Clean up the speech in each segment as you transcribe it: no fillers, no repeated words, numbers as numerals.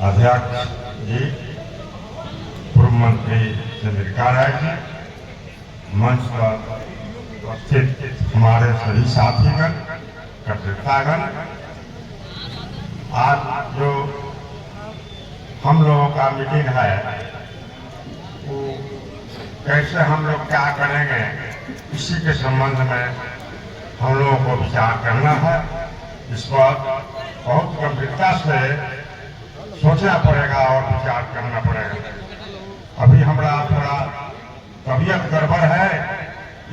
अध्यक्ष जी, पूर्व मंत्री चंद्रिका राय जी, मंच पर उपस्थित हमारे सभी साथीगण, कार्यकर्तागण, आज जो हम लोगों का मीटिंग है वो कैसे हम लोग क्या करेंगे, इसी के संबंध में हम लोगों को विचार करना है। इस पर बहुत गंभीरता से सोचना पड़ेगा और विचार करना पड़ेगा। अभी हमारा थोड़ा तबीयत गड़बड़ है,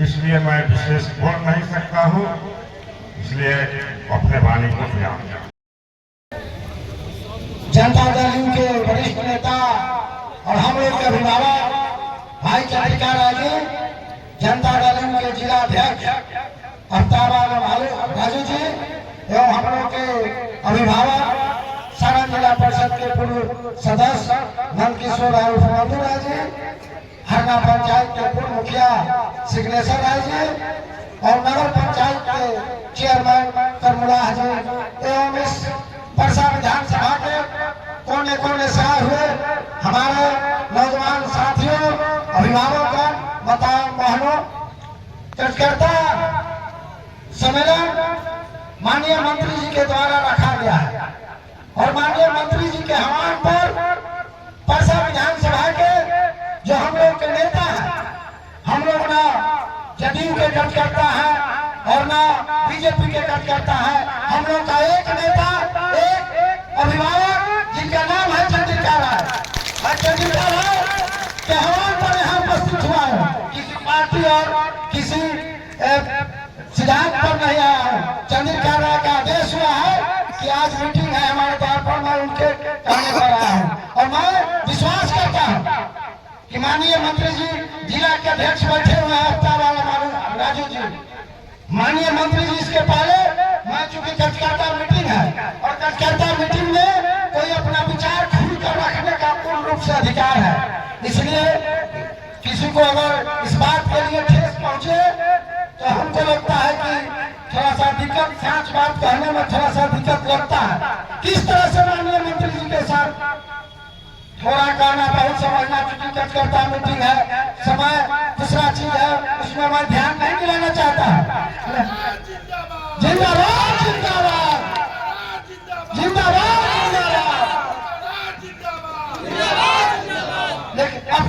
इसलिए मैं विशेष बोल नहीं सकता हूँ, इसलिए अपने वाणी को ध्यान दें। जनता दल के वरिष्ठ नेता और हम लोग के अभिभावक भाई चंद्रिका राय जी, जनता दल के जिला अध्यक्ष राजू जी एवं हम लोग के अभिभावक सारण जिला परिषद के पूर्व सदस्य नंदकिशोर राय राय जी, हरना पंचायत के पूर्व मुखिया सिग्नेश्वर राय जी और नगर पंचायत के चेयरमैन करमुला जी एवं इस परसा विधानसभा के कोने कोने से आए हुए हमारे नौजवान साथियों, अभिभावकों, माताओं, बहनों, कार्यकर्ता सम्मेलन माननीय मंत्री जी के द्वारा रखा गया है और माननीय मंत्री जी के आह्वान पर परसा विधानसभा के जो हम लोग के नेता हैं, हम लोग ना जदयू के कार्यकर्ता है और ना बीजेपी के कार्यकर्ता है, हम लोग का एक नेता, एक अभिभावक जिनका नाम है चंद्रिका राय। चंद्रिका राय के आह्वान पर यहाँ उपस्थित हुआ है, किसी पार्टी और किसी सिद्धांत पर नहीं आया हूँ। चंद्रिका राय का आदेश हुआ है कि आज मीटिंग है हमारे द्वार पर, मैं उनके कहने पर आया हूँ और मैं विश्वास करता हूँ कि माननीय मंत्री जी जिला के अध्यक्ष बैठे हुए हैं राजू जी, माननीय मंत्री जी इसके पहले मैं चूंकि कार्यकर्ता मीटिंग है और कार्यकर्ता मीटिंग में कोई अपना विचार खुलकर रखने का पूर्ण रूप से अधिकार है, इसलिए किसी को अगर इस बात के लिए ठेस पहुंचे तो हमको लगता है कि थोड़ा सा दिक्कत, सच बात कहने में थोड़ा सा दिक्कत लगता है। किस तरह से माननीय मंत्री जी के साथ थोड़ा कहना बहुत समझना, चूंकि कार्यकर्ता मीटिंग है, समय दूसरा चीज है, उसमें मैं ध्यान नहीं दिलाना चाहता। जिंदाबाद जिंदाबाद जिंदाबाद जिंदाबाद। लेकिन अब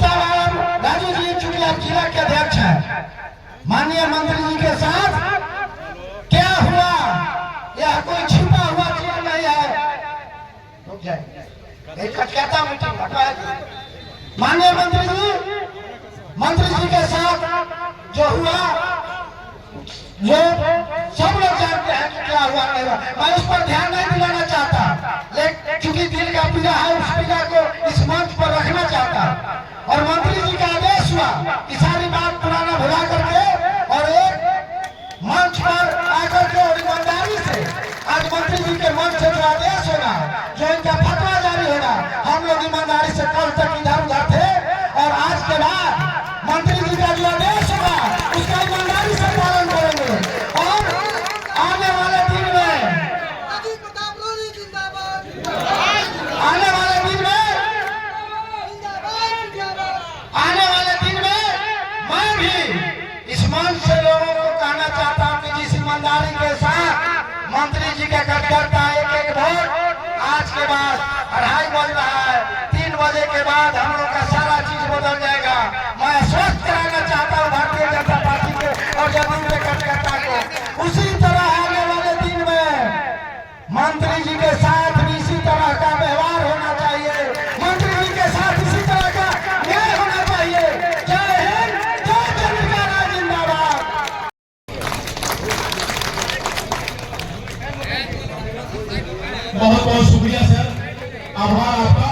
राजू जी चूंकि आप जिला के अध्यक्ष हैं, माननीय मंत्री जी के साथ क्या हुआ, यह कोई छिपा हुआ चीज नहीं है। रुक जाए, कहता मीटिंग माननीय मंत्री जी के साथ जो हुआ, जो सब लोग जानते हैं कि क्या हुआ नहीं हुआ, मैं उस पर ध्यान नहीं दिलाना चाहता, लेकिन चूंकि दिल का पीड़ा है उस पीड़ा को इस मंच पर रखना चाहता और मंत्री जी का आदेश हुआ कि सारी बात पुराना भुला करके और एक मंच पर आकर के और ईमानदारी से आज मंत्री जी के मंच से जो आदेश होगा, जो इनका फतवा जारी होगा, हम लोग ईमानदारी से कल तक इधर उधर थे और आज के बाद मंत्री जी का जो आदेश होगा उसका ईमानदारी से पालन करेंगे और आने वाले दिन में मैं भी इस मंच से लोगों को कहना चाहता हूँ कि जिस ईमानदारी के साथ मंत्री जी का कार्यकर्ता एक एक वोट, आज के बाद 2:30 बज रहा है, 3 बजे के बाद हम लोग का सारा चीज बदल जाएगा। मैं स्वस्थ कराना चाहता हूँ भारतीय जनता पार्टी के और जदयू के कार्यकर्ता को। उसी तरह आने वाले दिन में मंत्री जी के साथ भी इसी तरह का व्यवहार होना चाहिए, मंत्री जी के साथ इसी तरह का न्याय होना चाहिए। जय हिंद, जय चंद्रिका राय, जिंदाबाद। बहुत बहुत शुक्रिया सर, आभार आपका।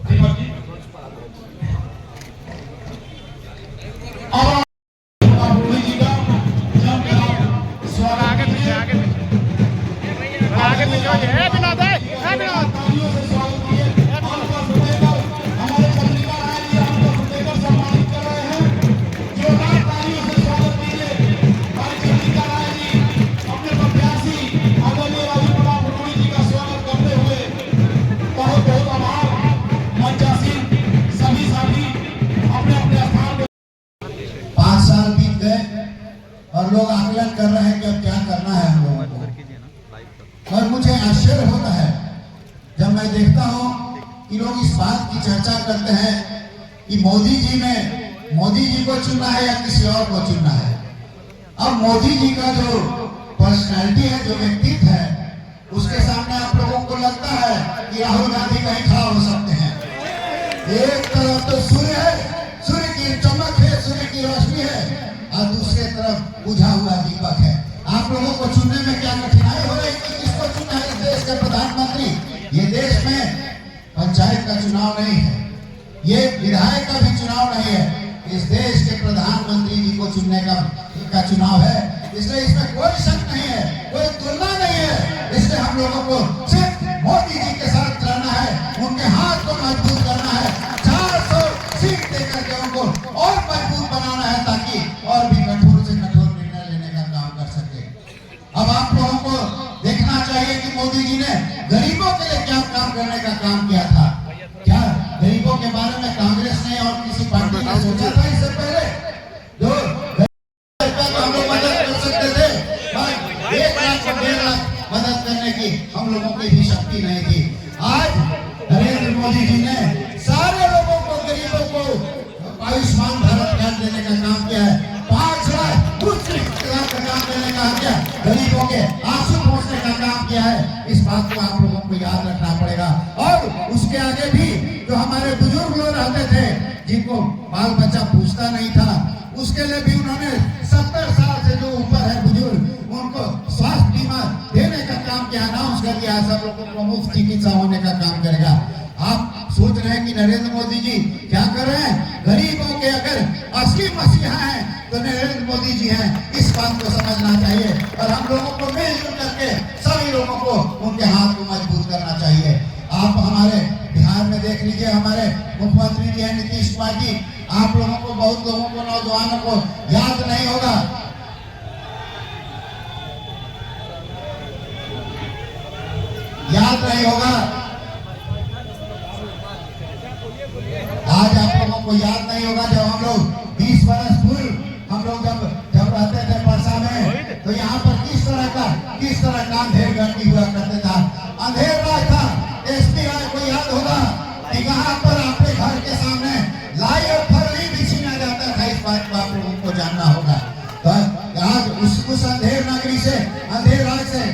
दीपक जी अब मोदी जी का स्वागत आगे पीछे है बिना दे है बिना हमारे चंद्रिका राय जी आपको फतेहगढ़ सम्मानित कर रहे हैं। जोरदार तालियों से स्वागत कीजिए हमारी चंद्रिका राय जी, अपने प्रत्याशी आदरणीय राजू प्रताप आश्चर्य होता है जब मैं देखता हूँ कि लोग इस बात की चर्चा करते हैं कि मोदी जी को चुनना है या किसी और को चुनना है। अब मोदी जी का जो पर्सनैलिटी है, जो व्यक्तित्व है, उसके सामने आप लोगों को लगता है कि राहुल गांधी कहीं खड़ा हो सकते हैं। एक तरफ तो सूर्य है, सूर्य की चमक है, सूर्य की रोशनी है, और दूसरे तरफ बुझा हुआ दीपक है। आप लोगों को चुनने में क्या कठिनाई हो रही है? किसको चुनना है? इस देश के प्रधानमंत्री। ये देश में पंचायत का चुनाव नहीं है, ये विधायक का भी चुनाव नहीं है, इस देश के प्रधानमंत्री जी को चुनने का चुनाव है। इसलिए इसमें कोई शक नहीं है, कोई तुलना नहीं है। इसलिए हम लोगों को सिर्फ मोदी जी के साथ रहना है, उनके हाथ को मजबूत करना है, 400 सीट देकर के उनको और मजबूत बनाना है, ताकि और भी कठोर से कठोर निर्णय लेने का काम कर सके। अब आप लोगों को देखना चाहिए कि मोदी जी ने गरीबों के लिए क्या काम करने का काम किया था। क्या गरीबों के बारे में कांग्रेस ने और किसी पार्टी ने सोचा था इससे पहले? जो हम लोग मदद कर सकते थे, 1 लाख और 1.5 लाख मदद करने की हम लोगों की भी शक्ति नहीं थी। आज नरेंद्र मोदी जी ने सारे लोगों को, गरीबों को आयुष्मान भारत कार्ड देने का काम किया है, 5 लाख उच्च लाख का काम करने का किया, गरीबों के आंसू पोंछने का काम किया है। इस बात को आप लोगों को याद रखना पड़ेगा। और उसके आगे भी जो हमारे बुजुर्ग लोग रहते थे, जिनको बाल बच्चा पूछता नहीं था, उसके लिए भी उन्होंने 70 साल से जो ऊपर है बुजुर्ग, उनको स्वास्थ्य बीमा देने का काम किया, अनाउंस कर दिया, सब लोगों को मुफ्त चिकित्सा होने का काम करेगा। आप सोच रहे हैं कि नरेंद्र मोदी जी क्या कर रहे हैं? गरीबों के अगर असली मसीहा हैं तो नरेंद्र मोदी जी हैं। इस बात को समझना चाहिए और हम लोगों को मिलजुल करके सभी लोगों को उनके हाथ को मजबूत करना चाहिए। आप हमारे बिहार में देख लीजिए, हमारे मुख्यमंत्री जी हैं नीतीश कुमार जी। आप लोगों को, बहुत लोगों को, नौजवानों को याद नहीं होगा, आज आप लोगों को याद नहीं होगा जब हम लोग 20 बरस पूर्व हम लोग जब रहते थे परसा में, तो यहाँ पर किस तरह का अंधेर गर्दी हुआ करते था। अंधेर रात था। एसपी राय को याद होगा कि यहाँ पर आपके घर के सामने लाई और फरली भी छीना जाता था। इस बात को आप लोगों को जानना होगा। तो आज उस अंधेर नगरी से, अंधेर रात से,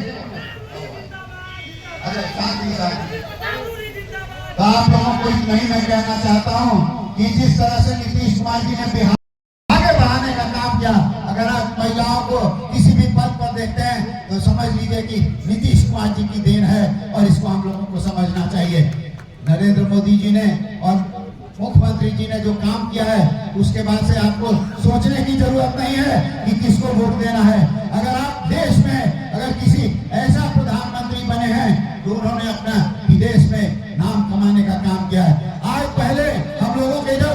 तो आप लोगों को इतना ही मैं कहना चाहता हूँ कि जिस तरह से नीतीश कुमार जी ने बिहार आगे बढ़ाने का काम किया, अगर आप महिलाओं को किसी भी पद पर देखते हैं तो समझ लीजिए कि नीतीश कुमार जी की देन है, और इसको हम लोगों को समझना चाहिए। नरेंद्र मोदी जी ने और मुख्यमंत्री जी ने जो काम किया है, उसके बाद से आपको सोचने की जरूरत नहीं है कि किसको वोट देना है। अगर आप देश में अगर किसी ऐसा प्रधानमंत्री बने हैं तो उन्होंने अपना विदेश में नाम कमाने का काम किया है। आज पहले हम लोगों के जब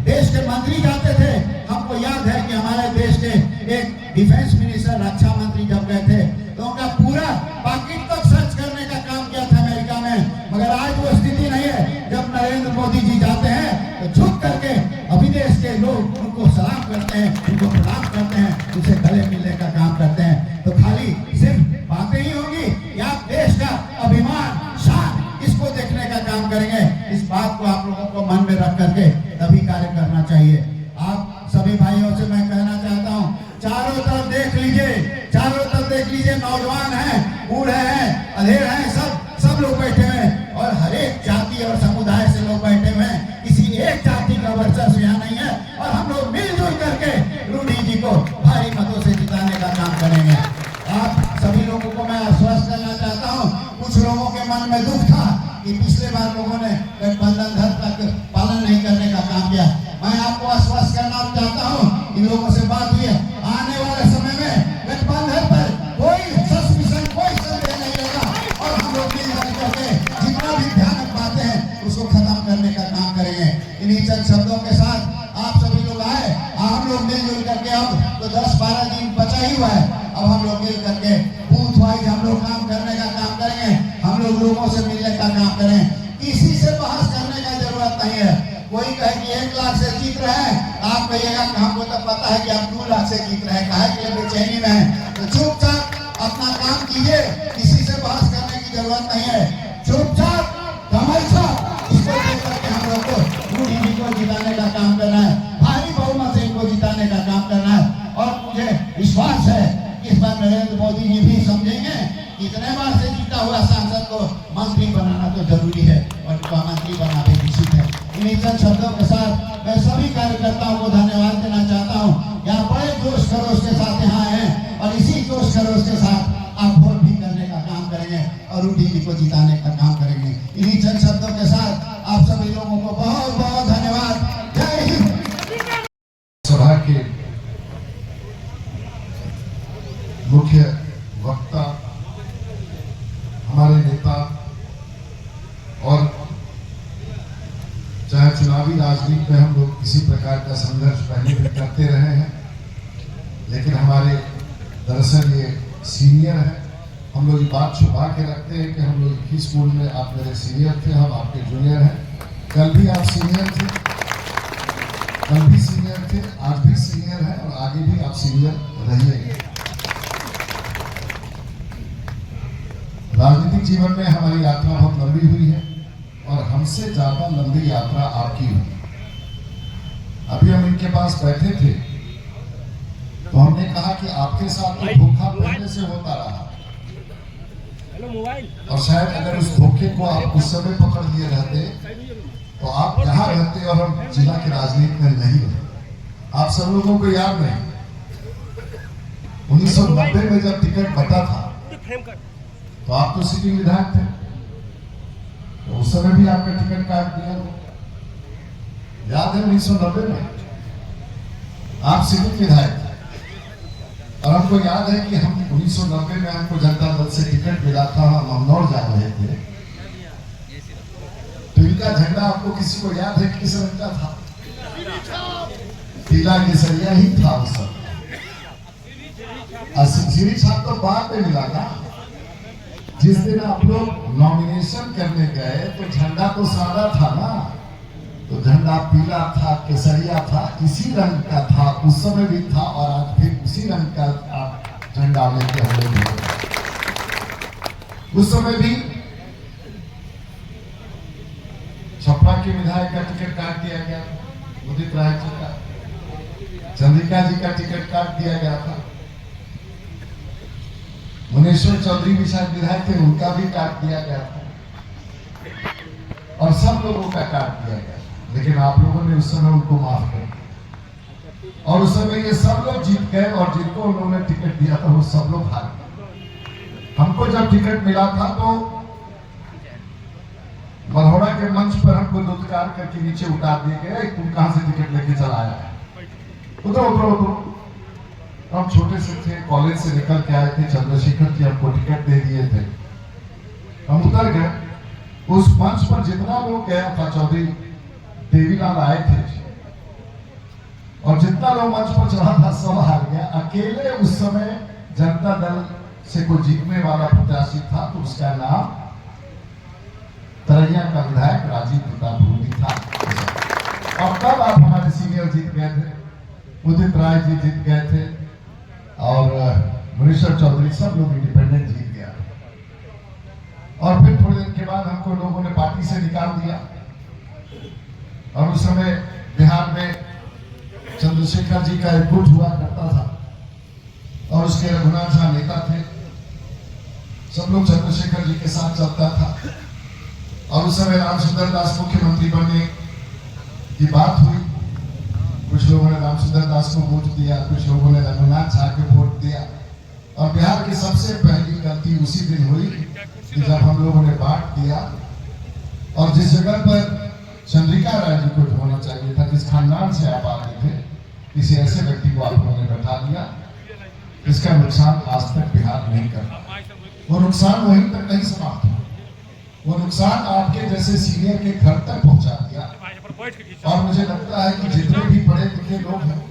देश के मंत्री जाते थे, हमको याद है कि हमारे देश के एक डिफेंस मिनिस्टर, रक्षा मंत्री जब गए थे तो उनका पूरा पाकिट तक सर्च करने का काम किया था अमेरिका में। मगर आज वो स्थिति नहीं है। जब नरेंद्र मोदी जी जाते हैं तो झुक करके विदेश के लोग उनको सलाम करते हैं, उनको प्रणाम करते हैं, उनसे गले मिलने का काम करते हैं। तो खाली सिर्फ बातें ही होंगी या आप देश का अभिमान, शान, इसको देखने का काम करेंगे? इस बात को आप लोगों को मन में रख करके तभी कार्य करना चाहिए। आप सभी भाइयों से मैं कहना चाहता हूँ, चारों तरफ देख लीजिए, नौजवान हैं, बूढ़े हैं, अधेड़ हैं, सब लोग बैठे हुए हैं, और हर एक जाति और समुदाय से लोग बैठे हुए हैं। किसी एक जाति का वर्चस्व यहाँ नहीं है, और हम लोग मिलजुल करके रूडी जी को भारी मतों से जिताने का काम करेंगे। आप सभी लोगों को मैं आश्वस्त करना चाहता हूँ। कुछ लोगों के मन में दुख था कि पिछले बार लोगों ने गठबंधन धर्म तक पालन नहीं करने का काम किया। मैं आपको आश्वस्त करना चाहता हूँ, इन लोगों से बात हुई है, आने वाले समय में गठबंधन पर कोई सस्पिशन, कोई संदेह नहीं रहेगा, और हम लोग मिलकर करके जितना भी भयानक बातें हैं उसको खत्म करने का काम करेंगे। इन्हीं चंद शब्दों के साथ आप सभी लोग आए, हम लोग मिलजुल करके, अब तो 10-12 दिन बचा ही हुआ है, अब हम लोग मिल करके बूथ वाइज हम लोग काम करने का काम करेंगे। हम लोग लोगों से मिलने का काम करें, किसी से बहस करने का जरूरत नहीं है। कोई कहे कि 1 लाख से जीत रहे हैं, आप कहिएगा कि हमको तो पता है कि आप 2 लाख से जीत रहे हैं, काहे के लिए बेचैनी में है। तो चुपचाप अपना काम कीजिए, किसी से बहस करने की की जरूरत नहीं है। चुपचाप हमेशा इसको देख करके हम लोग को मोदी जी को जिताने का काम करना है, भारी बहुमत से इनको जिताने का काम करना है। और मुझे विश्वास है कि इस बार नरेंद्र मोदी जी भी समझेंगे कि इतने बार से जीता हुआ सांसद को मंत्री बनाना तो जरूरी है और इनको मंत्री बनाने निश्चित है। इन्हीं चंद शब्दों के साथ मैं सभी कार्यकर्ताओं को धन्यवाद देना चाहता हूँ। यहाँ बड़े जोश खरोश के साथ यहाँ हैं और इसी जोश खरोश के साथ आप वोट भी करने का काम करेंगे और मोदी जी को जिताने का काम करेंगे। इन्हीं चंद शब्दों के साथ आप सभी लोगों को बहुत बहुत धन्यवाद। जय हिंद। सभा के मुख्य वक्ता, हमारे नेता, और चाहे चुनावी राजनीति में हम लोग किसी प्रकार का संघर्ष पहले भी करते रहे हैं, लेकिन हमारे दरअसल ये सीनियर है। हम लोग ये बात छुपा के रखते हैं कि हम लोग एक ही स्कूल में, आप मेरे सीनियर थे, हम आपके जूनियर हैं। कल भी आप सीनियर थे, कल भी सीनियर थे, आज भी सीनियर हैं और आगे भी आप सीनियर रहिएगा। राजनीतिक जीवन में हमारी यात्रा बहुत लंबी हुई है और हमसे ज्यादा लंबी यात्रा आपकी हुई। अभी हम इनके पास बैठे थे तो हमने कहा कि आपके साथ तो धोखा पहले से होता रहा, और शायद अगर उस धोखे को आप उस समय पकड़ लिए रहते तो आप यहाँ रहते और हम जिला की राजनीति में नहीं रहते। आप सब लोगों को याद नहीं, 1990 में जब टिकट बटा था तो आप तो सिटिंग विधायक थे, तो उस समय भी आपका टिकट काट दिया। याद है 1990 में आप सिटिंग विधायक थे, और हमको याद है कि हम 1990 में हमको जनता दल से टिकट मिला था, हम अमनौर जा रहे थे। तो इनका झंडा आपको किसी को याद है किस रंग का था? पीला केसरिया ही था उस समय। सिरी छाप तो बाद में मिला था। जिस दिन आप लोग नॉमिनेशन करने गए तो झंडा तो सादा था ना, तो झंडा पीला था, केसरिया था, इसी रंग का था, उस समय भी था और आज फिर उसी रंग का आप झंडा लेके हम लोग। उस समय भी छपरा के विधायक का टिकट काट दिया गया, उदित राय जी का, चंद्रिका जी का टिकट काट दिया गया था। मुनेश्वर चौधरी भी शायद विधायक थे, उनका भी काट दिया गया था, और सब लोगों का काट दिया गया। लेकिन आप लोगों ने उस समय उनको माफ कर दिया, और उस समय ये सब लोग जीत गए, और जिनको उन्होंने टिकट दिया था वो सब लोग हार गए। हमको जब टिकट मिला था तो मलहोड़ा के मंच पर हमको दुत्कार करके नीचे उतार दिए गए, तुम कहां से टिकट लेके चला आया है, उतरो उतरो उतरो। हम छोटे से थे, कॉलेज से निकल के आए थे, चंद्रशेखर जी हमको टिकट दे दिए थे, हम उतर गए। उस मंच पर जितना लोग गया था, चौधरी देवीलाल आए थे, और जितना लोग मंच पर चढ़ा था सब हार गया। अकेले उस समय जनता दल से कोई जीतने वाला प्रत्याशी था, तो उसका नाम तरैया का विधायक राजीव प्रताप रूडी था। और तब आप हमारे सीनियर जीत गए थे, उदित राय जी जीत गए थे, और मुनेश्वर चौधरी, सब लोग इंडिपेंडेंट जीत गया। और फिर थोड़ी देर के बाद हमको लोगों ने पार्टी से निकाल दिया, और उस समय बिहार में चंद्रशेखर जी का एक गुट हुआ करता था, और उसके रघुनाथ झा नेता थे, सब लोग चंद्रशेखर जी के साथ चलता था। और उस समय रामसुंदर दास मुख्यमंत्री बनने की बात हुई, कुछ लोगों ने रामसुंदर दास को वोट दिया, कुछ लोगों ने रघुनाथ झा को वोट दिया। और बिहार की सबसे पहली गलती उसी दिन हुई कि जब हम लोगों ने बांट दिया, और जिस जगह पर चंद्रिका राय जी को होना चाहिए था, जिस खानदान से आप आते थे, किसी ऐसे व्यक्ति को आप लोगों ने बैठा दिया। इसका नुकसान आज तक बिहार नहीं कर, वो नुकसान वहीं तक नहीं समाप्त, वो नुकसान आपके जैसे सीनियर के घर तक पहुंचा दिया। और मुझे लगता है कि जितने भी पढ़े लिखे लोग हैं,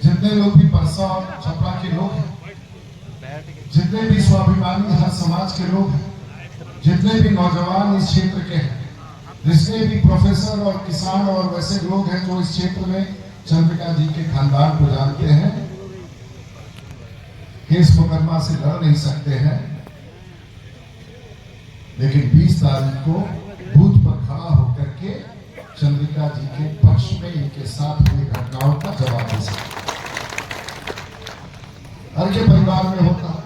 जितने लोग भी परसा और छपरा के लोग हैं, जितने भी स्वाभिमानी हर समाज के लोग हैं, जितने भी नौजवान इस क्षेत्र के हैं, जितने भी प्रोफेसर और किसान और वैसे लोग हैं जो इस क्षेत्र में चंद्रिका जी के खानदान को जानते हैं, केस मुकदमा से लड़ नहीं सकते हैं, लेकिन 20 तारीख को बूथ पर खड़ा होकर के चंद्रिका जी के पक्ष में इनके साथ हुई घटनाओं का जवाब दे सकते। हर के परिवार में होता है,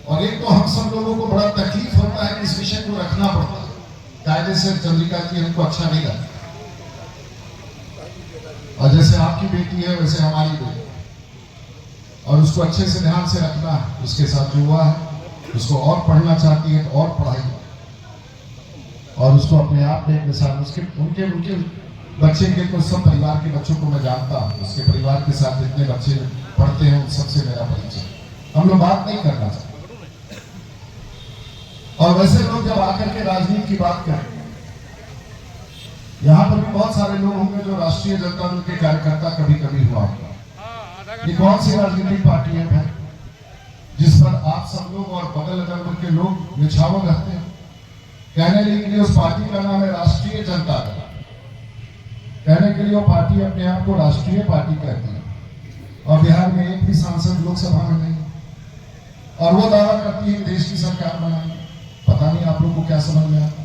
और एक तो हम सब लोगों को बड़ा तकलीफ होता है कि इस विषय को रखना पड़ता है। कायदे से चंद्रिका जी हमको अच्छा नहीं लगता, और जैसे आपकी बेटी है वैसे हमारी बेटी, और उसको अच्छे से ध्यान से रखना है। उसके साथ जो हुआ है, उसको और पढ़ना चाहती है तो और पढ़ाई, और उसको अपने आप में एक मिसाल, उसके उनके बच्चे के तो सब परिवार के बच्चों को मैं जानता हूँ, उसके परिवार के साथ जितने बच्चे पढ़ते हैं उन सबसे मेरा परिचय। हम लोग बात नहीं करना चाहते, और वैसे लोग जब आकर के राजनीति की बात करें, यहाँ पर भी बहुत सारे लोग होंगे जो राष्ट्रीय जनता दल के कार्यकर्ता कभी कभी हुआ होगा। ये कौन सी राजनीतिक पार्टी है जिस पर आप सब लोग और बगल अगल के लोग निछावर रहते हैं? कहने के लिए उस पार्टी का नाम है राष्ट्रीय जनता दल, कहने के लिए वो पार्टी अपने आप को राष्ट्रीय पार्टी कहती है, और बिहार में एक भी सांसद लोकसभा में नहीं, और वो दावा करती है कि देश की सरकार बनाएंगे। पता नहीं आप लोग को क्या समझ में आता।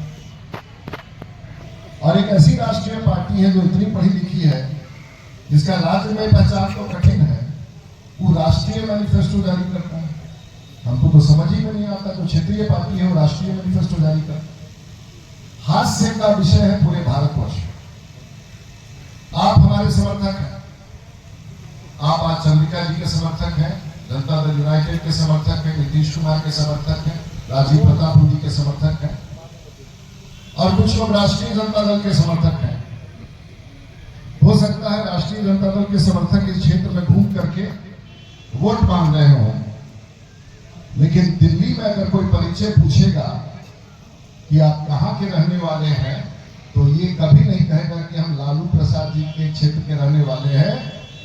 और एक ऐसी राष्ट्रीय पार्टी है जो इतनी पढ़ी लिखी है, जिसका राज्य में पहचान तो कठिन है, वो राष्ट्रीय मैनिफेस्टो जारी करता है। हमको तो समझ ही में नहीं आता, जो क्षेत्रीय पार्टी है वो राष्ट्रीय मैनिफेस्टो जारी करता है। हास्य का विषय है पूरे भारतवर्ष। आप हमारे समर्थक हैं, आप आज चंद्रिका जी के समर्थक हैं, जनता दल यूनाइटेड के समर्थक हैं, नीतीश कुमार के समर्थक हैं, राजीव प्रताप रूडी के समर्थक हैं, और कुछ लोग राष्ट्रीय जनता दल के समर्थक हैं। हो सकता है राष्ट्रीय जनता दल के समर्थक इस क्षेत्र में घूम करके वोट मांग रहे हों, लेकिन दिल्ली में अगर कोई परिचय पूछेगा कि आप कहाँ के रहने वाले हैं, तो ये कभी नहीं कहेगा कि हम लालू प्रसाद जी के क्षेत्र के रहने वाले हैं।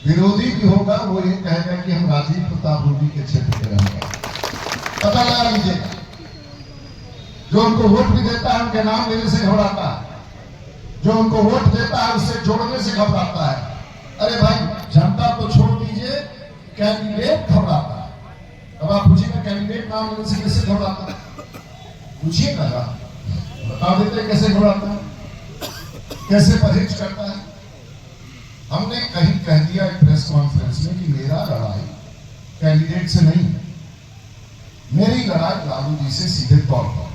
विरोधी भी होगा, वो ये कहेगा कि हम राजीव प्रताप रूडी के क्षेत्र के रहने वाले। पता लगा लीजिएगा, जो उनको वोट भी देता है उनके नाम लेने से घबराता है, जो उनको वोट देता है उससे जोड़ने से घबराता है। अरे भाई, जनता तो छोड़ दीजिए, कैंडिडेट घबराता है। अब आप पूछिएगा कैंडिडेट नाम लेने से कैसे घबराता है, पूछिएगा, बता देते कैसे घबराता है, कैसे परहेज करता है। हमने कहीं कह दिया एक प्रेस कॉन्फ्रेंस में कि मेरा लड़ाई कैंडिडेट से नहीं है, मेरी लड़ाई लालू जी से सीधे तौर पर,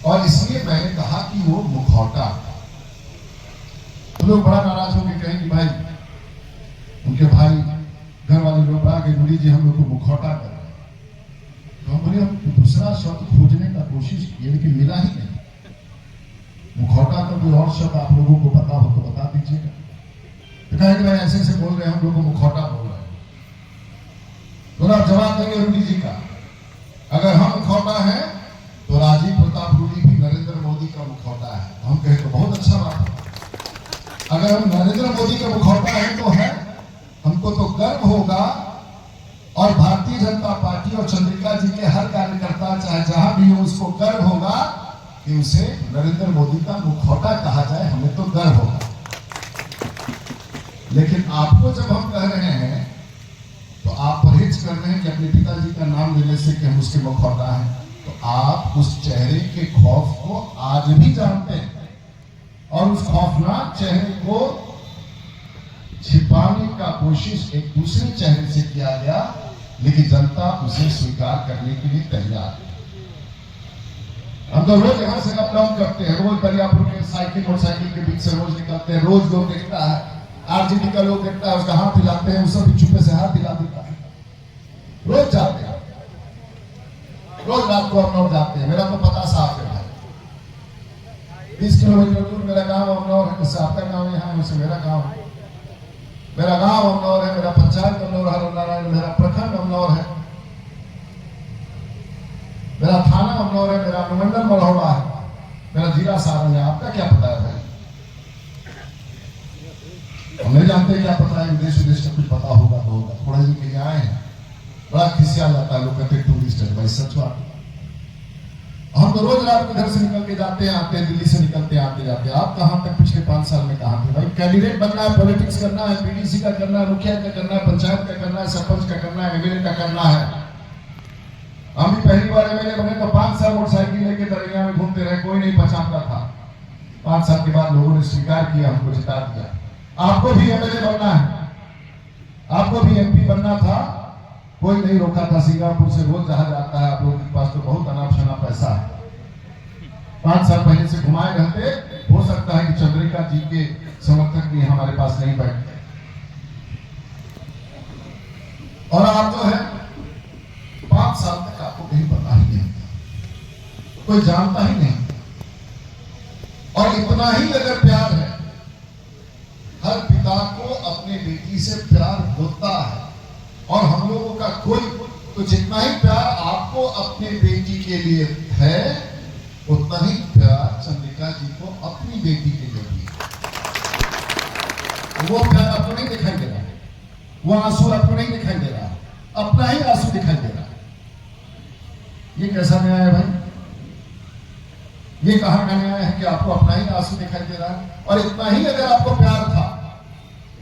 और इसलिए मैंने कहा कि वो मुखौटा। तो लोग बड़ा नाराज होंगे, कहेंगे भाई उनके भाई घर वाले लोग आ गए, रूडी जी हम लोग को मुखौटा कर रहे हैं। तो हम बोले हम दूसरा शब्द खोजने का कोशिश किए, लेकिन मिला ही नहीं। मुखौटा का कोई और शब्द आप लोगों को पता हो तो बता दीजिएगा। तो कहेंगे भाई ऐसे ऐसे बोल रहे हैं, हम लोग को मुखौटा बोल रहे हैं। तो आप जवाब देंगे रूडी जी का, अगर हम मुखौटा हैं तो राजीव प्रताप रूडी भी नरेंद्र मोदी का मुखौटा है। हम कहे तो बहुत अच्छा बात है। अगर हम नरेंद्र मोदी का मुखौटा है तो है, हमको तो गर्व होगा, और भारतीय जनता पार्टी और चंद्रिका जी के हर कार्यकर्ता चाहे जहां भी हो उसको गर्व होगा कि उसे नरेंद्र मोदी का मुखौटा कहा जाए, हमें तो गर्व होगा। लेकिन आपको जब हम कह रहे हैं तो आप परहेज कर रहे हैं कि अपने पिताजी का नाम लेने से कि हम उसके मुखौटा हैं। तो आप उस चेहरे के खौफ को आज भी जानते हैं, और उस खौफनाक चेहरे को छिपाने का कोशिश एक दूसरे चेहरे से किया गया, लेकिन जनता उसे स्वीकार करने के लिए तैयार है। हम तो रोज यहाँ से अप डाउन करते हैं, रोज दरियापुर के साइकिल मोटरसाइकिल के बीच से रोज निकलते हैं, रोज लोग देखता है, आरजेडी का लोग देखता है, उसका हाथ हिलाते हैं, उसे भी चुपे से हाथ हिला देता है। रोज जाते हैं, रोज रात को अमनौर जाते हैं। मेरा तो पता साफ है भाई, 20 किलोमीटर दूर मेरा गांव अमनौर है, उससे आपका गांव यहाँ है, उससे मेरा गांव है। मेरा गांव अमनौर है, मेरा पंचायत अमनौर है नारायण, मेरा प्रखंड अमनौर है, मेरा थाना अमनौर है, मेरा अनुमंडल मरहौड़ा है, मेरा जिला सारण है। आपका क्या पता है भाई? हम नहीं जानते क्या पता है, विदेश विदेश का कुछ पता होगा तो होगा। थोड़े दिन के लिए आए हैं, बड़ा खिसिया जाता है, लोग कहते टूरिस्ट है। भाई सच बात, हम तो रोज रात को घर से निकल के जाते हैं आते हैं, दिल्ली से निकलते हैं आते जाते हैं। आप कहाँ तक पिछले 5 साल में कहाँ थे भाई? कैंडिडेट बनना है, पॉलिटिक्स करना है, पीडीसी का करना है, मुखिया का करना है, पंचायत का करना है, सरपंच का करना है, एमएलए का करना है। हम भी पहली बार एमएलए बने तो 5 साल मोटरसाइकिल लेके दरिया में घूमते रहे, कोई नहीं पहचानता था। 5 साल के बाद लोगों ने स्वीकार किया, हमको जिता दिया। आपको भी एमएलए बनना है, आपको भी एमपी बनना था, कोई नहीं रोका था। सिंगापुर से रोज जहाज आता है, आप लोगों के पास तो बहुत अनाप शनाप पैसा है। 5 साल पहले से घुमाए रहते, हो सकता है कि चंद्रिका जी के समर्थक भी हमारे पास नहीं बैठते। और आप जो है 5 साल तक आपको कहीं पता ही नहीं, कोई जानता ही नहीं। और इतना ही अगर प्यार है, हर पिता को अपने बेटी से प्यार होता है, और हम लोगों का कोई तो जितना ही प्यार आपको अपने बेटी के लिए है, उतना ही प्यार चंद्रिका जी को अपनी बेटी के लिए भी है। वो प्यार आपको नहीं दिखाई दे रहा, वो आंसू आपको नहीं दिखाई दे रहा, अपना ही आंसू दिखाई दे रहा। ये कैसा न्याय है भाई? ये कहां का न्याय है कि आपको अपना ही आंसू दिखाई दे रहा है? और इतना ही अगर आपको प्यार था,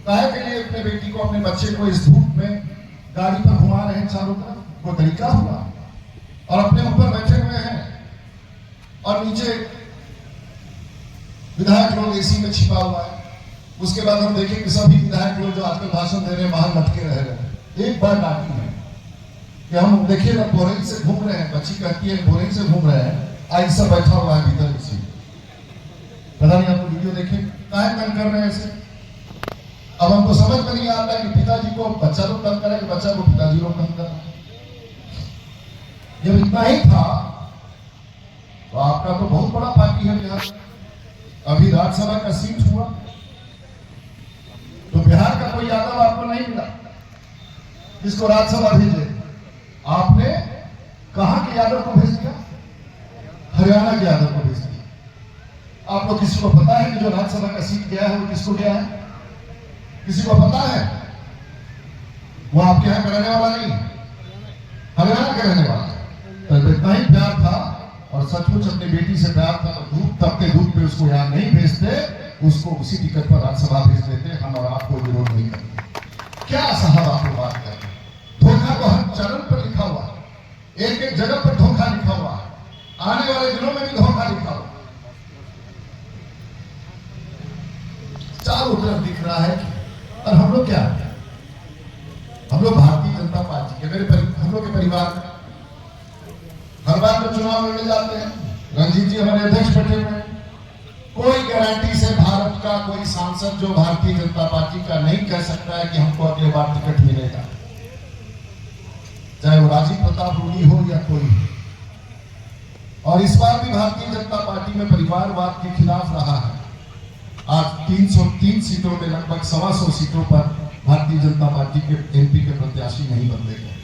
काहे के लिए अपने बेटी को, अपने बच्चे को इस धूप में गाड़ी पर घुमा रहे हैं चारों तरफ? वो तरीका हुआ। और अपने ऊपर बैठे हुए हैं और नीचे विधायक लोग एसी में छिपा हुआ है। उसके बाद हम देखें कि सभी विधायक लोग जो आजकल भाषण दे रहे हैं बाहर लटके रह रहे हैं। एक बात आती है कि हम देखिए ना, बोरिंग से घूम रहे हैं, बच्ची कहती है बोरिंग से घूम रहे हैं, आइसा बैठा हुआ है भीतर किसी, पता नहीं आपको वीडियो देखे काहे तंग कर रहे हैं ऐसे। अब हमको समझ में नहीं आता कि पिताजी को बच्चा लोग तंग करे कि बच्चा को पिताजी लोग तंग कर। जब इतना ही था तो आपका तो बहुत बड़ा पार्टी है बिहार। अभी राज्यसभा का सीट हुआ तो बिहार का कोई यादव आपको नहीं मिला जिसको राज्यसभा भेजे। आपने कहां के यादव को भेज दिया? हरियाणा के यादव को भेज दिया। आप लोग किसी को पता है कि जो राज्यसभा का सीट गया है वो किसको गया है? किसी को पता है? वो आपके यहां का रहने वाला नहीं, हरियाणा का रहने वाला। तो इतना ही प्यार था और सचमुच अपनी बेटी से प्यार था तो धूप तपते धूप पे उसको यहां नहीं भेजते, उसको उसी टिकट पर राज्यसभा भेज देते। हम और आपको विरोध नहीं करते। क्या साहब आपको बात करते? धोखा तो हर चरण पर लिखा हुआ है, एक एक जगह पर धोखा लिखा हुआ है, आने वाले दिनों में भी धोखा लिखा हुआ। चारों तरफ दिख रहा है कि, और हम लोग क्या, हम लोग भारतीय जनता पार्टी के, हम लोग के परिवार में हर बार में चुनाव लड़ने जाते हैं। रंजीत जी हमारे अध्यक्ष बैठे हुए हैं। कोई गारंटी से भारत का कोई सांसद जो भारतीय जनता पार्टी का नहीं कह सकता है कि हमको अगले बार टिकट मिलेगा, चाहे वो राजीव प्रताप रूडी हो या कोई। और इस बार भी भारतीय जनता पार्टी में परिवारवाद के खिलाफ रहा है। आज 303 सीटों में लगभग 125 सीटों पर भारतीय जनता पार्टी के एमपी के प्रत्याशी नहीं बदलेंगे।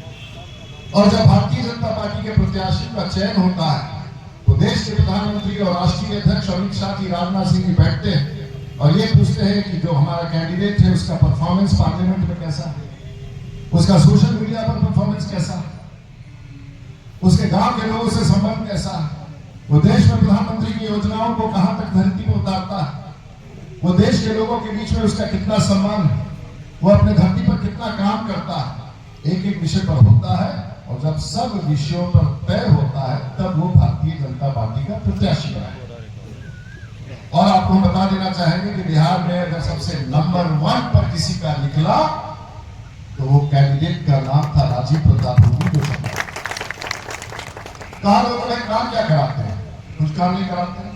और जब भारतीय जनता पार्टी के प्रत्याशी का चयन होता है तो देश के प्रधानमंत्री और राष्ट्रीय अध्यक्ष अमित शाह जी, राजनाथ सिंह जी बैठते हैं और ये पूछते हैं कि जो हमारा कैंडिडेट है उसका परफॉर्मेंस पार्लियामेंट में कैसा है, उसका सोशल मीडिया पर परफॉर्मेंस कैसा है, उसके गांव के लोगों से संबंध कैसा है, वो देश में प्रधानमंत्री की योजनाओं को कहां तक धरती पर उतारता है, वो देश के लोगों के बीच में उसका कितना सम्मान है, वो अपने धरती पर कितना काम करता है। एक एक विषय पर होता है और जब सब विषयों पर तय होता है तब वो भारतीय जनता पार्टी का प्रत्याशी बना है। और आपको हम बता देना चाहेंगे कि बिहार में अगर सबसे नंबर 1 पर किसी का निकला तो वो कैंडिडेट का नाम था राजीव प्रताप रूडी। जो कहा लोगों ने काम क्या कराते हैं? कुछ काम नहीं कराते हैं।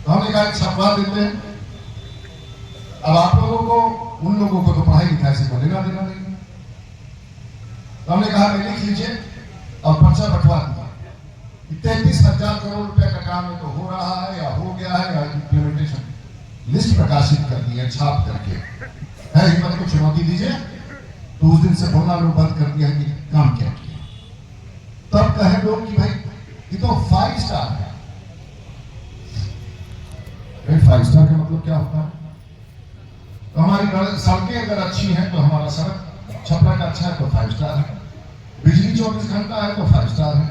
तो हमने कहा छपवा देते हैं। अब आप लोगों को, उन लोगों को तो पढ़ाई लिखाई से कोई लेना देना नहीं। तो हमने कहा कि लिख लीजिए और पर्चा बंटवा दिया। 33,000 करोड़ रुपए का काम है तो हो रहा है या हो गया है या इम्प्लीमेंटेशन लिस्ट प्रकाशित कर दी है छाप करके। है हिम्मत को चुनौती दीजिए। तो उस दिन से बोलना लोग बंद कर दिया कि काम क्या किया। तब कहे लोग कि भाई ये तो 5 स्टार है। 5 स्टार का मतलब क्या होता है? तो हमारी सड़कें अगर अच्छी हैं तो हमारा सड़क छपरा का अच्छा है तो 5 स्टार है। बिजली 24 घंटा है तो 5 स्टार है।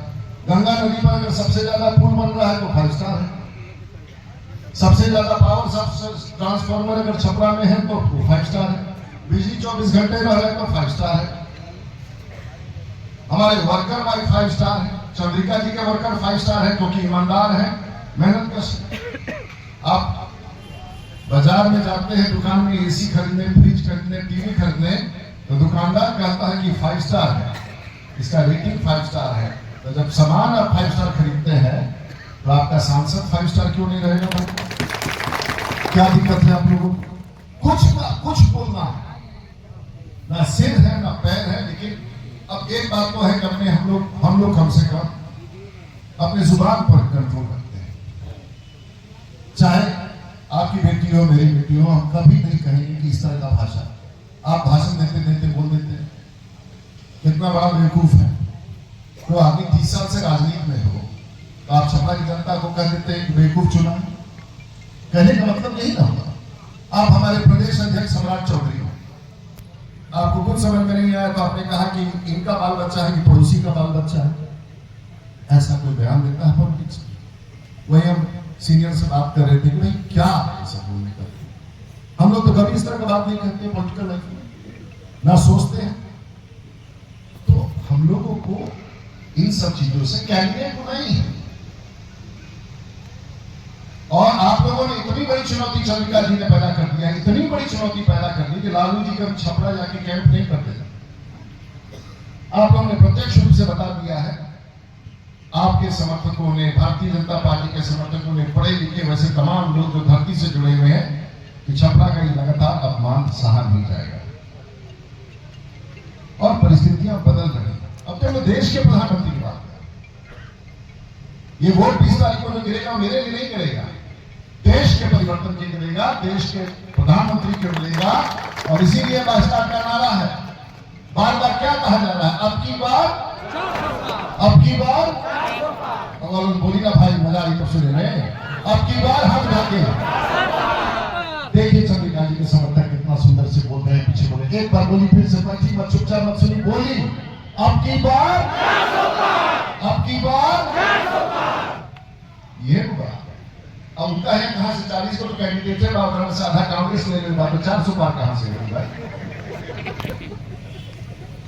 गंगा नदी पर अगर सबसे ज्यादा पुल बन रहा है तो 5 स्टार है। सबसे ज्यादा पावर ट्रांसफार्मर अगर छपरा में है तो 5 स्टार है। बिजली 24 घंटे रह रहे तो 5 स्टार है। हमारे वर्कर भाई 5 स्टार है, चंद्रिका जी के वर्कर 5 स्टार है, क्योंकि ईमानदार है, मेहनत कर। आप बाजार में जाते हैं, दुकान में एसी खरीदने, फ्रिज खरीदने, टीवी खरीदने, तो दुकानदार कहता है कि 5 स्टार है, इसका रेटिंग 5 स्टार है। तो जब सामान आप 5 स्टार खरीदते हैं तो आपका सांसद 5 स्टार क्यों नहीं रहेगा भाई? क्या दिक्कत है आप लोगों को? कुछ बोलना है, ना सिर है ना पैर है, लेकिन अब एक बात तो है कि अपने हम लोग कम से कम अपने जुबान पर कंट्रोल रखते हैं। चाहे आपकी बेटी हो, मेरी बेटी हो, हम कभी नहीं कहेंगे कि इस तरह का भाषा। आप भाषण देते देते बोल देते हैं, कितना बड़ा बेवकूफ है। तो आगे 30 साल से राजनीति में हो, तो आप छपरा की जनता को कह देते हैं बेवकूफ चुना। कहने का मतलब यही ना होगा। आप हमारे प्रदेश अध्यक्ष सम्राट चौधरी हो, आपको कुछ समझ में नहीं आया तो आपने कहा कि इनका बाल बच्चा है कि पड़ोसी का बाल बच्चा है। ऐसा कोई बयान देता है पॉलिटिक्स में? वही हम सीनियर से बात कर रहे थे कि भाई क्या ऐसा बोलने का, हम लोग तो कभी इस तरह का बात नहीं करते पॉलिटिकल लाइफ में, ना सोचते हैं। तो हम लोगों को इन सब चीजों से कैंडिडेट नहीं है। और आप लोगों ने इतनी बड़ी चुनौती चंद्रिका जी ने पैदा कर दिया, इतनी बड़ी चुनौती पैदा कर दी कि लालू जी कभी छपरा जाके कैंप नहीं करते। आप लोगों ने प्रत्यक्ष रूप से बता दिया है, आपके समर्थकों ने, भारतीय जनता पार्टी के समर्थकों ने, पढ़े लिखे वैसे तमाम लोग जो धरती से जुड़े हुए हैं, कि छपरा का ये लगातार अपमान सहा नहीं जाएगा। और परिस्थितियां बदल रही हैं। अब तो मैं देश के प्रधानमंत्री की बात कर, ये वोट 20 तारीख को जो गिरेगा मेरे लिए नहीं गिरेगा, देश के परिवर्तन के गिरेगा, देश के प्रधानमंत्री के गिरेगा। और इसीलिए भाजपा का नारा है, बार बार क्या कहा जा रहा है, अब की बार अगर बोली ना भाई मजा आई तो सुने रहे, अब की बार हम जाके देखिए चंद्रिका जी के समर्थक कितना सुंदर से बोल रहे हैं, पीछे बोले एक बार बोली, फिर से बैठी मत, चुपचाप मत सुनी, बोली अब की बार ये होगा। अब उनका है कहां से 40 को तो कैंडिडेट है, बाबा से आधा कांग्रेस ले लेगा, तो 400 पार कहां से होगा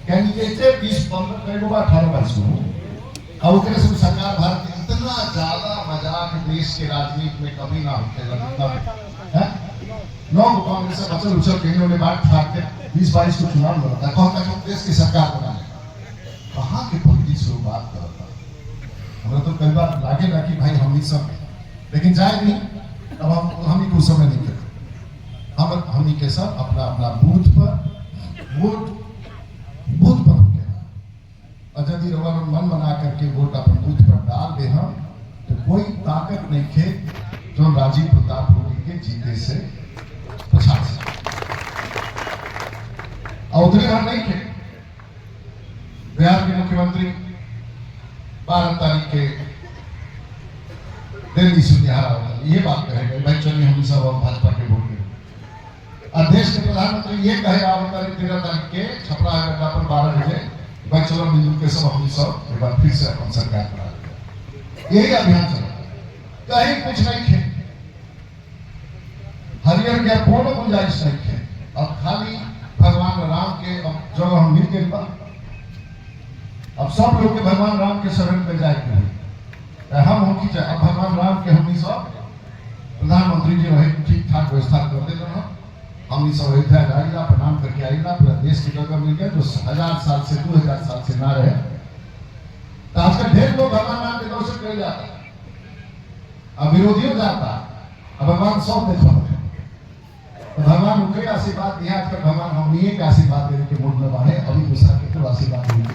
कैंडिडेट है? 20-15 कई बार 18 बार सुनो। अब उतने से सरकार भारत इतना ज्यादा मजाक देश के राजनीति में कभी ना होते है। 9 कांग्रेस से बचल उछल के इन्होंने बात फाड़ते 20-22 को चुनाव लड़ता, कहता है देश की सरकार बनाने का। कहाँ के पॉलिटिक्स लोग बात करता है? हमें तो कई बार लागे ना कि भाई हम ही सब, लेकिन जाए नहीं, अब हम ही को समय नहीं करते। हम ही के सब अपना अपना बूथ पर वोट होके, और यदि मन बना करके वोट अपन बूथ पर डाल दे हम, तो कोई ताकत नहीं थे जो राजीव प्रताप रूडी के जीते से 50 और उतने बार नहीं थे। बिहार के मुख्यमंत्री 12 तारीख के दिल्ली से बिहार ये बात कहेगा भाई चलिए हम सब और भाजपा के वोट दें। देश के प्रधानमंत्री ये कहे 13 तारीख के छपरा अड्डा पर 12 बजे भाई चलो मिलजुल के सब अपनी सब एक बार फिर से अपन सरकार बना दें। यही अभियान चला, कहीं कुछ नहीं थे, हरियर के पूर्ण गुंजाइश नहीं थे। अब खाली भगवान राम के अब जब हम मिल के अब सब लोग के भगवान राम के शरण में जाए हम हो कि अब भगवान राम के हमनी सब प्रधानमंत्री जी रहे ठीक ठाक व्यवस्था कर दे रहा, हमनी सब अयोध्या जाइला प्रणाम करके आइला, पूरा देश की जगह मिल गया जो 1000 साल से 2000 साल से ना रहे। तो आजकल ढेर लोग भगवान राम के दर्शन कर जाता, अब विरोधियों जाता, अब भगवान सब देखो तो भगवान उनके आशीर्वाद दिया। आजकल भगवान हमनी के आशीर्वाद देने के मूड में बाहे, अभी दूसरा के तो आशीर्वाद नहीं।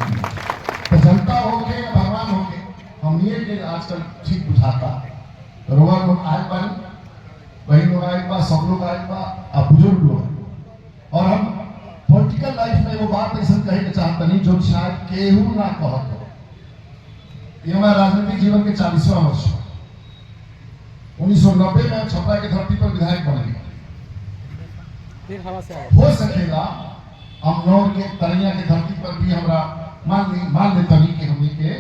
तो जनता होके भगवान होके हमनी के आजकल ठीक बुझाता। रोगा लोग आए पानी, वही लोग आए पा, सब लोग आए पा, अब बुजुर्ग लोग। और हम पॉलिटिकल लाइफ में वो बात ऐसा कहे चाहता नहीं जो शायद केहू ना कहत हो। ये हमारा राजनीतिक जीवन के 40वां वर्ष। 1990 में छपरा की धरती पर विधायक बने। हो सकेगा हम नौर के तरिया की धरती पर भी हमारा मान ले तरी के हमनी के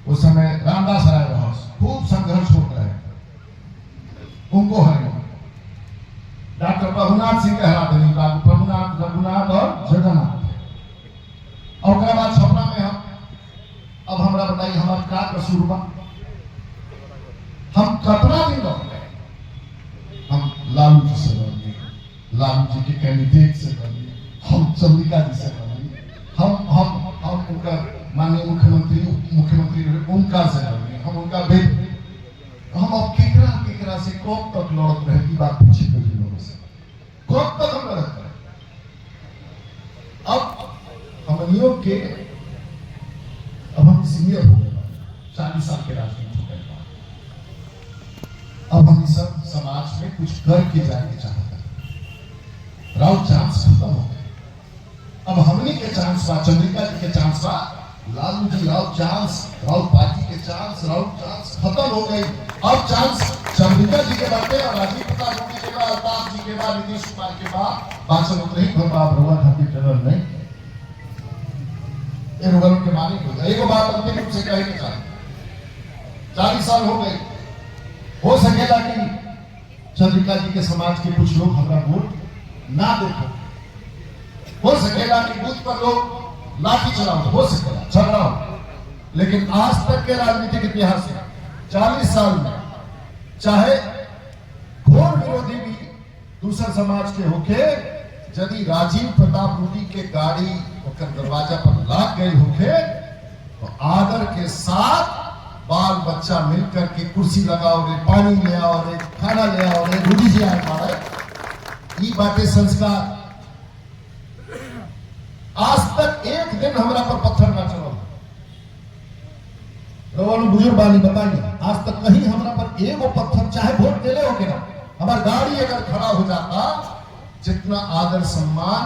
उस समय रामदास राय रहा खूब संघर्ष होता है, उनको हरे डॉक्टर प्रभुनाथ सिंह के हरा देनी, प्रभुनाथ रघुनाथ और जगन्नाथ। और बाद छपरा में हम बताइए हमारा का कसूर बा? हम कतना दिन रहे, हम लालू जी से लड़े, लालू जी के कैंडिडेट से लड़े, हम चंद्रिका जी से लड़े, हम उनका माननीय मुख्यमंत्री उनका से लड़े, हम उनका बेट, हम अब केकरा से कब तक लड़त रहे की बात पूछी कई लोगों से, कब तक हम लड़त रहे? अब हमनियों के अब हम सीनियर हो गए, 40 साल के राजनीति हो गए, अब हम सब समाज में कुछ करके जाने चाहते हैं। राउर चांस खत्म हो गए, अब हमने के चांस बा, चंद्रिका जी के चांस बा, लालू जी राउर चांस, राउर पार्टी के चांस, राउर चांस खत्म हो गई। अब चांस चंद्रिका जी के बाटे और राजीव प्रताप रूडी के बाद, अल्ताफ जी के बाद, नीतीश कुमार के बाद, बादशाह उतरे ही बाप रुआ खातिर टनल नहीं ये रुगल के मालिक हो गए। एक बात अंतिम रूप से कहना चाहते, 40 साल हो गए, हो सकेला कि चंद्रिका जी के समाज के कुछ लोग हमारा वोट ना देखो, हो सकेला कि बूथ पर लोग लाठी चलाओ, हो सकेला झगड़ा हो, लेकिन आज तक के राजनीतिक इतिहास में 40 साल में चाहे घोर विरोधी भी दूसरे समाज के होके, यदि राजीव प्रताप रूडी के गाड़ी ओकर दरवाजा पर लाग गई होके, तो आदर के साथ बाल बच्चा मिलकर के कुर्सी लगाओ रे, पानी ले आओ रे, खाना ले आओ रे, रूडी जी आए मारे, ये बातें संस्कार। आज तक एक दिन हमरा पर पत्थर ना चलो, रोवानु बुजुर्ग बानी बताइए, आज तक कहीं हमरा पर एगो पत्थर चाहे वोट देले हो के ना, हमार गाड़ी अगर खड़ा हो जाता, जितना आदर सम्मान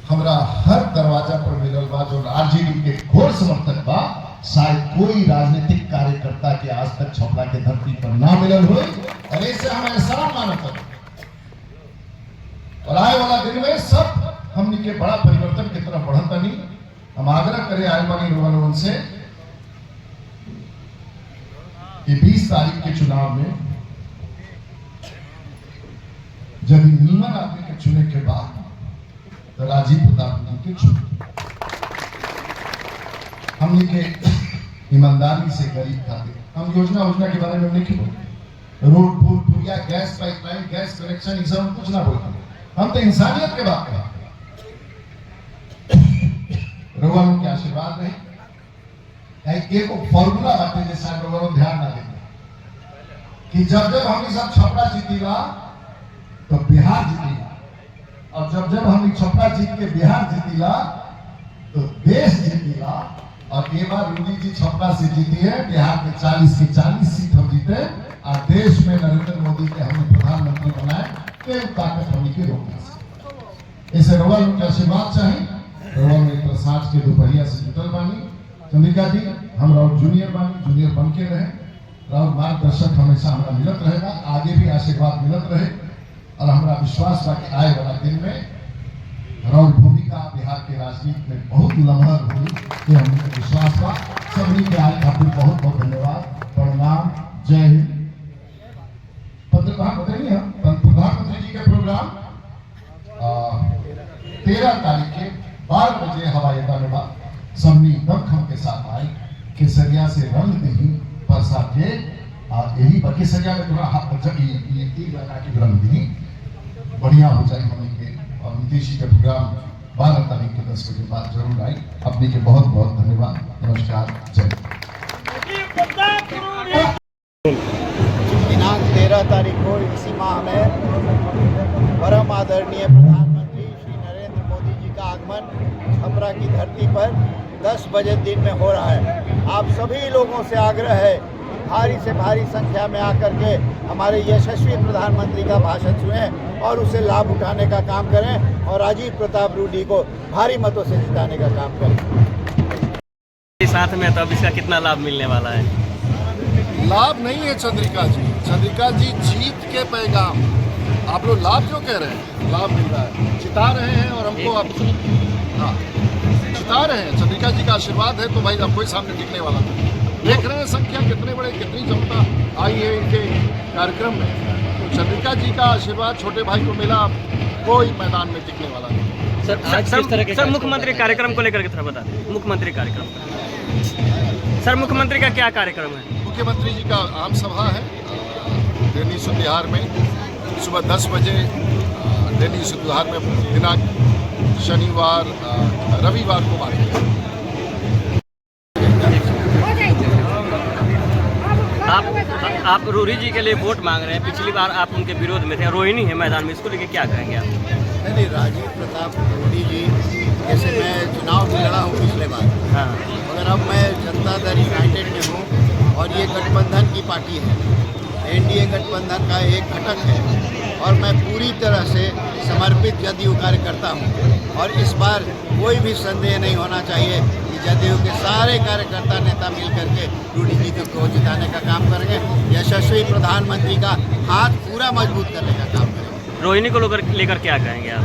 हमरा हर दरवाजा पर मिलल बा, जो आरजेडी के घोर समर्थक बा, शायद कोई राजनीतिक कार्यकर्ता के आज तक छपरा के धरती पर ना मिलल हो, और ऐसे हम एहसान मानत हैं। और आए वाला दिन में सब हमनी के बड़ा परिवर्तन की तरफ बढ़त बनी। हम आग्रह करे आए वाली लोगन से कि 20 तारीख के चुनाव में जब नीमन आदमी के चुने के बाद तो राजीव प्रताप रूडी के चुने, हमने के ईमानदारी से गरीब खाते, हम योजना के बारे में नहीं बोलते, रोड पुल पुलिया, गैस पाइपलाइन, गैस कनेक्शन, ये सब कुछ ना बोलते, हम तो इंसानियत के बात करते। रोगन के आशीर्वाद रहे, एक फॉर्मूला बातें जैसा रोगन ध्यान ना देते कि जब जब हम सब छपरा जीतीला तो बिहार जीतीला, और जब जब हम छपरा जीत के बिहार जीतीला तो देश जीतीला। और ये बार रूडी जी छपरा से जीती है, बिहार के 40 की 40 सीट हम जीते, और देश में नरेंद्र मोदी के हमने प्रधानमंत्री बनाए, तो ताकत हमने के रोकना से ऐसे रोगन के आशीर्वाद चाहिए। रोगन में सांझ के दोपहरिया से जुटल बानी, चंद्रिका जी हम राउर जूनियर बानी, जूनियर बन के रहे, राउर मार्गदर्शक हमेशा हमारा मिलत रहेगा, आगे भी आशीर्वाद मिलत रहे, और हमारा विश्वास बा कि आए वाला दिन में राउर भूमिका बिहार के राजनीति में बहुत लम्हर हुई, ये हमें विश्वास बा। सभी के आए खातिर बहुत बहुत धन्यवाद, प्रणाम, जय हिंद। प्रधानमंत्री जी के प्रोग्राम 13 तारीख के 12 बजे हवाई अड्डा में बात सबनी दमखम के साथ आई, केसरिया से रंग दही परसा के यही केसरिया में थोड़ा की रंग दही बढ़िया हो जाए हमने के, और नीतीश जी का प्रोग्राम 12 तारीख के 10 बजे बाद जरूर आई। अपने के बहुत बहुत धन्यवाद, नमस्कार, जय। दिनांक 13 तारीख को इसी माह में परम आदरणीय प्रधानमंत्री श्री नरेंद्र मोदी जी का आगमन छपरा की धरती पर 10 बजे दिन में हो रहा है। आप सभी लोगों से आग्रह है भारी से भारी संख्या में आकर के हमारे यशस्वी प्रधानमंत्री का भाषण सुनें और उसे लाभ उठाने का काम करें, और राजीव प्रताप रूडी को भारी मतों से जिताने का काम करें। साथ में तो अब इसका कितना लाभ मिलने वाला है? लाभ नहीं है चंद्रिका जी जीत के पैगाम, आप लोग लाभ क्यों कह रहे हैं? लाभ मिल रहा है, जिता रहे हैं, और हमको अब हाँ जिता रहे हैं। चंद्रिका जी का आशीर्वाद है तो भाई अब कोई सामने टिकने वाला नहीं। देख रहे हैं संख्या कितनी जनता आई है इनके कार्यक्रम में, तो चंद्रिका जी का आशीर्वाद छोटे भाई को मिला, कोई मैदान में टिकने वाला नहीं। सर मुख्यमंत्री कार्यक्रम को लेकर के थोड़ा बता दें। मुख्यमंत्री कार्यक्रम सर, मुख्यमंत्री का क्या कार्यक्रम है? मुख्यमंत्री जी का आम सभा है दिल्ली सुतिहार में सुबह 10 बजे। दिल्ली सुतिहार में दिनांक शनिवार रविवार को मारेंगे। आप रोहिणी जी के लिए वोट मांग रहे हैं, पिछली बार आप उनके विरोध में थे, रोहिणी है मैदान में, इसको लेके क्या कहेंगे आप? नहीं, राजीव प्रताप रूडी जी जैसे मैं चुनाव भी लड़ा हूँ पिछले बार, हाँ, मगर अब मैं जनता दल यूनाइटेड में हूँ और ये गठबंधन की पार्टी है, एनडीए गठबंधन का एक घटक है और मैं पूरी तरह से समर्पित जदयू कार्यकर्ता हूँ। और इस बार कोई भी संदेह नहीं होना चाहिए कि जदयू के सारे कार्यकर्ता नेता मिल करके रूडी जी को जिताने का काम करेंगे, यशस्वी प्रधानमंत्री का हाथ पूरा मजबूत करने का काम करेंगे। रोहिणी को लेकर क्या कहेंगे आप?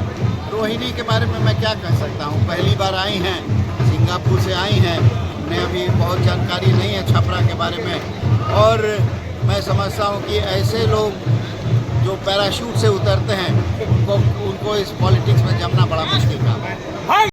रोहिणी के बारे में मैं क्या कह सकता हूँ, पहली बार आई हैं, सिंगापुर से आई हैं, उन्हें अभी बहुत जानकारी नहीं है छपरा के बारे में। और मैं समझता हूँ कि ऐसे लोग जो पैराशूट से उतरते हैं उनको इस पॉलिटिक्स में जमना बड़ा मुश्किल काम है।